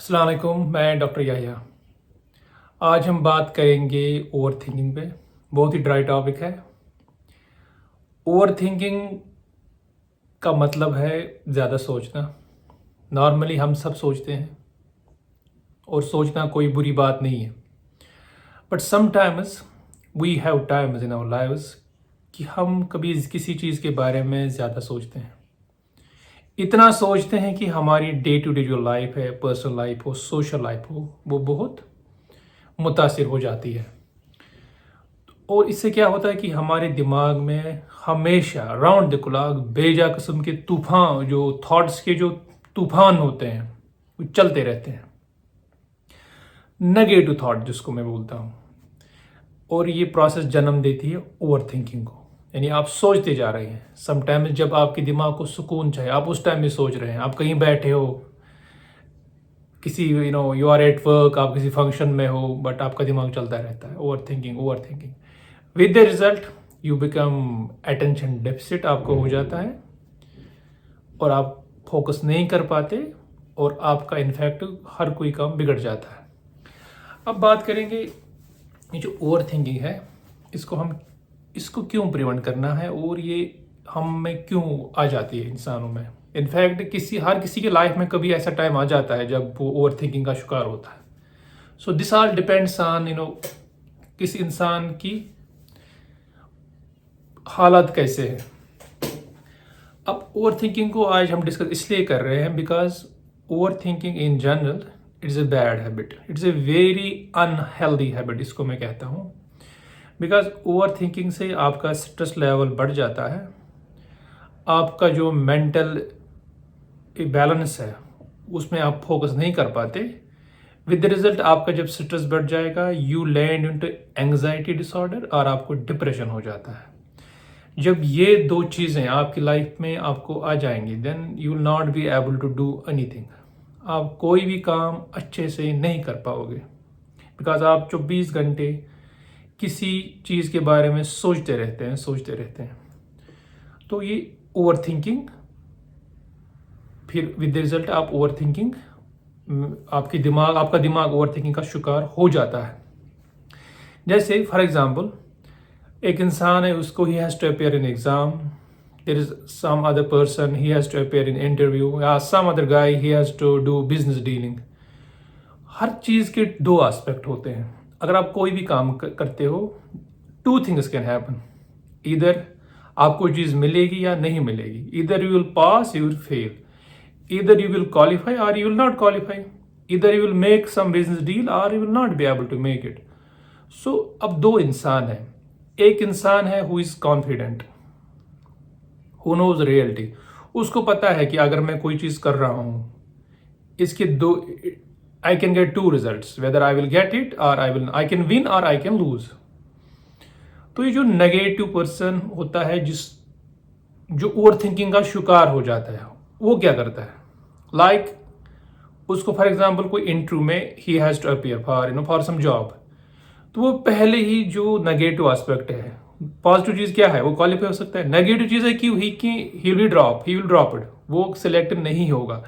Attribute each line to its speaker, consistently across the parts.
Speaker 1: अस्सलाम वालेकुम, मैं डॉक्टर याहिया। आज हम बात करेंगे ओवर थिंकिंग पे। बहुत ही ड्राई टॉपिक है। ओवर थिंकिंग का मतलब है ज़्यादा सोचना। नॉर्मली हम सब सोचते हैं और सोचना कोई बुरी बात नहीं है, but sometimes we have times in our lives कि हम कभी किसी चीज़ के बारे में ज़्यादा सोचते हैं। इतना सोचते हैं कि हमारी डे टू डे जो लाइफ है, पर्सनल लाइफ हो, सोशल लाइफ हो, वो बहुत मुतासिर हो जाती है। और इससे क्या होता है कि हमारे दिमाग में हमेशा राउंड द क्लॉक बेजा किस्म के तूफान, जो थॉट्स के जो तूफान होते हैं, वो चलते रहते हैं। नेगेटिव थॉट जिसको मैं बोलता हूँ। और ये प्रोसेस जन्म देती है ओवर थिंकिंग को। यानी आप सोचते जा रहे हैं। समटाइम्स जब आपके दिमाग को सुकून चाहिए, आप उस टाइम में सोच रहे हैं। आप कहीं बैठे हो, किसी यू आर एट वर्क, आप किसी फंक्शन में हो, बट आपका दिमाग चलता रहता है। Over thinking with the result you become attention deficit आपको हो जाता है और आप फोकस नहीं कर पाते और आपका इनफैक्ट हर कोई काम बिगड़ जाता है। अब बात करेंगे ये जो ओवर थिंकिंग है, इसको क्यों प्रिवेंट करना है और ये हम में क्यों आ जाती है इंसानों में। इनफैक्ट हर किसी के लाइफ में कभी ऐसा टाइम आ जाता है जब वो ओवर थिंकिंग का शिकार होता है। So this all depends on किस इंसान की हालत कैसे है। अब ओवर थिंकिंग को आज हम डिस्कस इसलिए कर रहे हैं because over thinking in general it's a bad habit, it's a very unhealthy habit, इसको मैं कहता हूँ। बिकॉज ओवर थिंकिंग से आपका स्ट्रेस लेवल बढ़ जाता है, आपका जो मेंटल बैलेंस है उसमें आप फोकस नहीं कर पाते। विद द रिजल्ट आपका जब स्ट्रेस बढ़ जाएगा you land into anxiety disorder और आपको डिप्रेशन हो जाता है। जब ये दो चीज़ें आपकी लाइफ में आपको आ जाएंगी then you will not be able to do anything. आप कोई भी काम अच्छे से नहीं कर पाओगे बिकॉज आप 24 घंटे किसी चीज़ के बारे में सोचते रहते हैं। तो ये ओवर थिंकिंग, फिर विद द रिजल्ट आप ओवर थिंकिंग, आपका दिमाग ओवर थिंकिंग का शिकार हो जाता है। जैसे फॉर एग्जांपल एक इंसान है, उसको he has to appear in exam, there is some other person he has to appear in interview, या some other guy he has to do business dealing. हर चीज़ के दो एस्पेक्ट होते हैं। अगर आप कोई भी काम करते हो, टू थिंग्स कैन हैपन। इधर आपको चीज़ मिलेगी या नहीं मिलेगी, इधर you will pass, you will fail, इधर यू विल क्वालिफाई और यू विल नॉट क्वालिफाई, इधर you will make some business deal और you will not be able to make it. So अब दो इंसान हैं। एक इंसान है who is confident, who knows reality, उसको पता है कि अगर मैं कोई चीज़ कर रहा हूँ, इसके दो, I can get two results, whether I will get it और आई कैन विन और आई कैन लूज। तो ये जो नेगेटिव पर्सन होता है, जो ओवर थिंकिंग का शिकार हो जाता है, वो क्या करता है, लाइक उसको फॉर एग्जाम्पल कोई इंटरव्यू में he has to appear for some job, तो वो पहले ही जो नेगेटिव एस्पेक्ट है, पॉजिटिव चीज़ क्या है, वो क्वालिफाई हो सकता है। नेगेटिव चीज़ है कि ही विल ड्रॉप इट, वो सिलेक्ट नहीं होगा।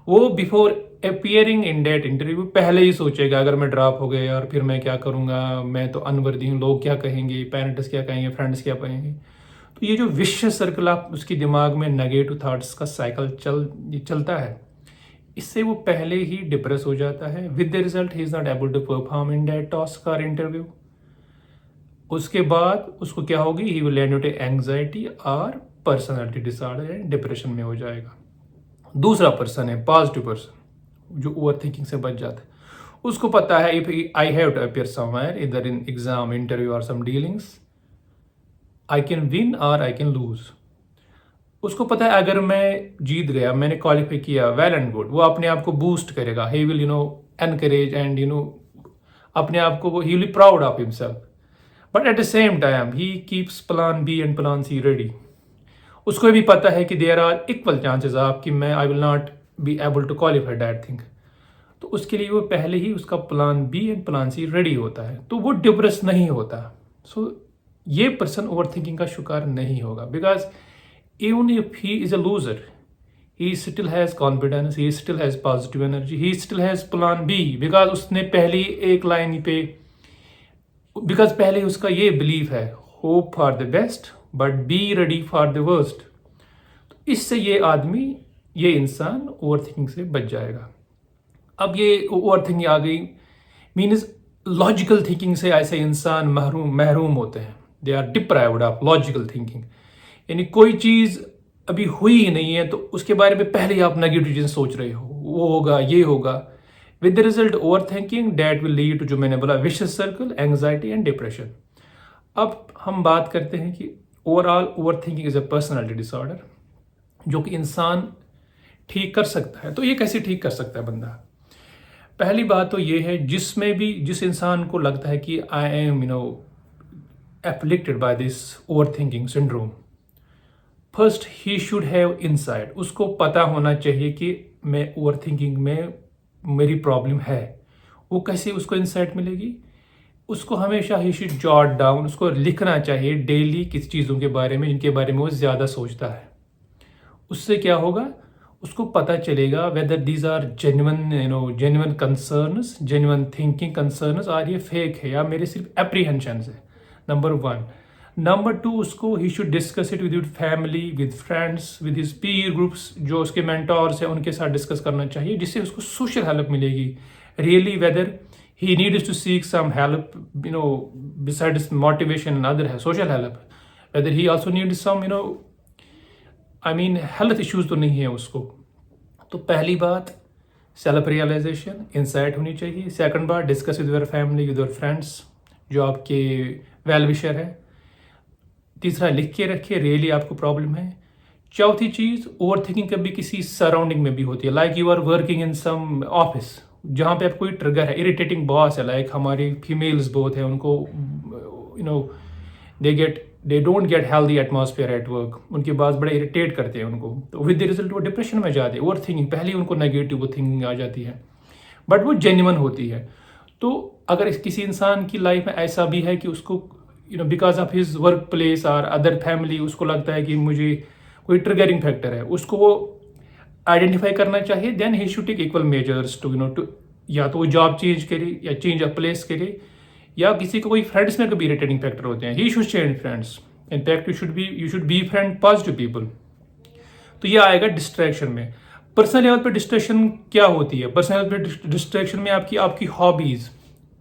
Speaker 1: वो before appearing in that interview पहले ही सोचेगा अगर मैं ड्रॉप हो गया यार फिर मैं क्या करूँगा, मैं तो अनवर्दी हूँ, लोग क्या कहेंगे, पेरेंट्स क्या कहेंगे, फ्रेंड्स क्या कहेंगे। तो ये जो विशियस सर्कल आप उसके दिमाग में नेगेटिव थॉट्स का साइकिल चलता है, इससे वो पहले ही डिप्रेस हो जाता है। With the result he is not able to perform in that task और इंटरव्यू। उसके बाद उसको क्या होगी, he will land into anxiety और पर्सनालिटी डिसऑर्डर एंड डिप्रेशन में हो जाएगा। दूसरा पर्सन है पॉजिटिव पर्सन, जो ओवर थिंकिंग से बच जाता है। उसको पता है if I have to appear somewhere, इधर इन एग्जाम, इंटरव्यू और some dealings, I can win और आई कैन लूज। उसको पता है अगर मैं जीत गया, मैंने क्वालिफाई किया, वेल एंड गुड, वो अपने आप को बूस्ट करेगा, ही विल एनकरेज एंड अपने आप को he will be proud of himself. But at the same time he keeps plan B and plan C ready. उसको भी पता है कि there are equal chances of कि मैं I will not be able to qualify that thing. तो उसके लिए वो पहले ही उसका plan B and plan C ready होता है, तो वो डिप्रेस नहीं होता। सो ये पर्सन ओवर थिंकिंग का शिकार नहीं होगा because even if he is a loser, he still has confidence, he still has positive energy, he still has plan B, because उसने पहली एक लाइन पे, बिकॉज पहले उसका ये बिलीफ है, hope for the best but be ready for the worst. तो इससे ये आदमी, ये इंसान ओवर थिंकिंग से बच जाएगा। अब ये ओवर थिंकिंग आ गई, मीन्स लॉजिकल थिंकिंग से ऐसे इंसान महरूम होते हैं, they are deprived of logical thinking. यानी कोई चीज़ अभी हुई ही नहीं है तो उसके बारे में पहले ही आप नेगेटिव चीज़ सोच रहे हो, वो होगा, ये होगा, with the result over thinking that will lead to, जो मैंने बोला, vicious circle, anxiety and depression. अब हम बात करते हैं कि overall over thinking is a personality disorder, जो कि इंसान ठीक कर सकता है। तो ये कैसे ठीक कर सकता है बंदा? पहली बात तो ये है, जिस इंसान को लगता है कि I am afflicted by this over thinking syndrome, first he should have insight, उसको पता होना चाहिए कि मैं ओवर थिंकिंग में मेरी प्रॉब्लम है। वो कैसे उसको इनसाइट मिलेगी? उसको हमेशा ही शुड जॉट डाउन, उसको लिखना चाहिए डेली किस चीज़ों के बारे में जिनके बारे में वो ज़्यादा सोचता है। उससे क्या होगा, उसको पता चलेगा whether these are genuine concerns, genuine thinking concerns, और ये फेक है या मेरे सिर्फ एप्रीहेंशंस है, नंबर 1। नंबर 2, उसको he should discuss it with family, with friends, with his peer groups, जो उसके मेंटोर्स हैं उनके साथ डिस्कस करना चाहिए, जिससे उसको सोशल हेल्प मिलेगी। Really whether he needs to seek some help, besides motivation and other social help, whether he also needs some, health issues तो नहीं है उसको। तो पहली बात सेल्फ रियलाइजेशन, इंसाइट होनी चाहिए। सेकंड बात, discuss with your family, with your friends, जो आपके वेल विशर है। तीसरा, लिख के रखिए रियली आपको प्रॉब्लम है। चौथी चीज़, ओवर थिंकिंग कभी किसी सराउंडिंग में भी होती है, like you are working in some office, जहाँ पे आप कोई ट्रिगर है, इरिटेटिंग बॉस है, लाइक हमारी फीमेल्स बहुत है, उनको they don't get healthy atmosphere at work, उनके बॉस बड़े इरिटेट करते हैं उनको, तो विद द रिजल्ट वो डिप्रेशन में जाते हैं। ओवर थिंकिंग, पहले उनको नेगेटिव थिंकिंग आ जाती है, बट वो जेन्युइन होती है। तो अगर किसी इंसान की लाइफ में ऐसा भी है कि उसको because of his work place और अदर फैमिली, उसको लगता है कि मुझे कोई ट्रिगरिंग फैक्टर है, उसको वो आइडेंटिफाई करना चाहिए। Then he should take equal measures to या तो वो जॉब चेंज करे या चेंज ऑफ प्लेस करे, या किसी को कोई फ्रेंड्स में कभी इरिटेटिंग फैक्टर होते हैं, he should change friends. In fact you should be friend positive people. तो ये आएगा डिस्ट्रैक्शन में। पर्सनल लेवल पे डिस्ट्रैक्शन क्या होती है? पर्सनल लेवल पे डिस्ट्रैक्शन में आपकी hobbies,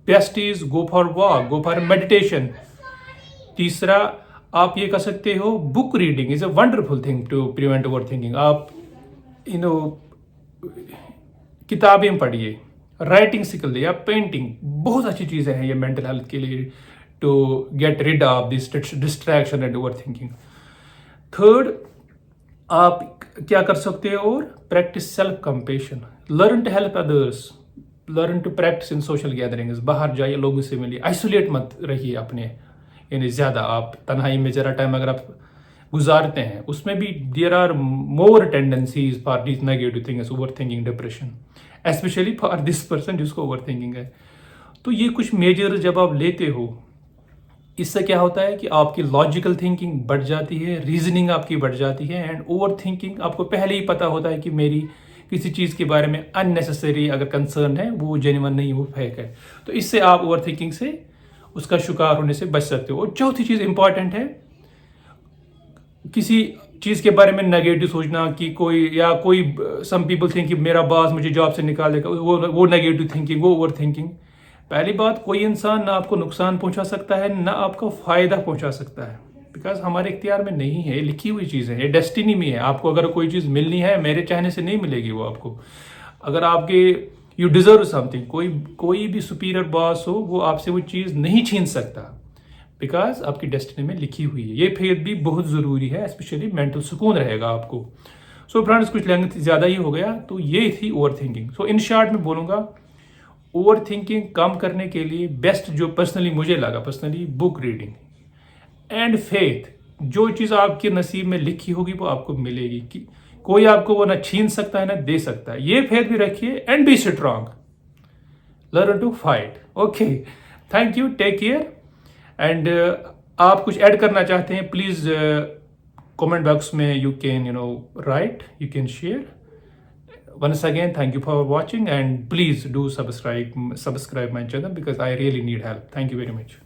Speaker 1: best is go for walk, go for meditation. तीसरा, आप ये कर सकते हो, book reading is a wonderful thing to prevent over thinking. आप किताबें पढ़िए, राइटिंग सीख या पेंटिंग, बहुत अच्छी चीज़ें हैं ये मेंटल हेल्थ के लिए, to get rid of this distraction and over thinking. Third, आप क्या कर सकते हो? और practise self compassion, learn to help others, learn to practise in social gatherings. बाहर जाइए, लोगों से मिलिए, आइसोलेट मत रहिए अपने, यानी ज़्यादा आप तन्हाई में ज़रा टाइम अगर आप गुजारते हैं, उसमें भी there are more tendencies for this negative things, over thinking, depression, specially for this person जिसको ओवर थिंकिंग है। तो ये कुछ मेजर जब आप लेते हो, इससे क्या होता है कि आपकी लॉजिकल थिंकिंग बढ़ जाती है, रीजनिंग आपकी बढ़ जाती है, एंड ओवर थिंकिंग आपको पहले ही पता होता है कि मेरी किसी चीज़ के बारे में अननेसेसरी अगर कंसर्न है, वो जेन्युइन नहीं, वो फेक है। तो इससे आप ओवर थिंकिंग से, उसका शिकार होने से बच सकते हो। और चौथी चीज़ इंपॉर्टेंट है, किसी चीज़ के बारे में नेगेटिव सोचना कि कोई सम पीपल थिंक कि मेरा बॉस मुझे जॉब से निकालेगा, वो नेगेटिव थिंकिंग, वो ओवर थिंकिंग। पहली बात, कोई इंसान ना आपको नुकसान पहुंचा सकता है ना आपको फ़ायदा पहुंचा सकता है, बिकॉज हमारे इख्तियार में नहीं है, लिखी हुई चीज़ें हैं, ये डेस्टिनी में है। आपको अगर कोई चीज़ मिलनी है, मेरे चाहने से नहीं मिलेगी वो आपको। अगर आपके यू डिजर्व समथिंग, कोई भी सुपीरियर बॉस हो, वो आपसे वो चीज़ नहीं छीन सकता, बिकॉज आपकी डेस्टिनी में लिखी हुई है। ये फेथ भी बहुत ज़रूरी है, स्पेशली मेंटल सुकून रहेगा आपको। सो फ्रेंड्स, कुछ लेंथ ज़्यादा ही हो गया, तो ये थी over thinking. So in short में बोलूँगा, ओवर थिंकिंग कम करने के लिए बेस्ट जो पर्सनली मुझे लगा, बुक रीडिंग एंड फेथ। जो चीज़ आपके नसीब में लिखी होगी वो आपको मिलेगी, कि कोई आपको वो ना छीन सकता है ना दे सकता है। ये फेथ भी रखिए, and be strong, learn to fight. Okay, thank you, take care. And आप कुछ ऐड करना चाहते हैं, प्लीज़ comment box में you can write, you can share. Once again, thank you for watching, and please do subscribe my channel because I really need help. Thank you very much.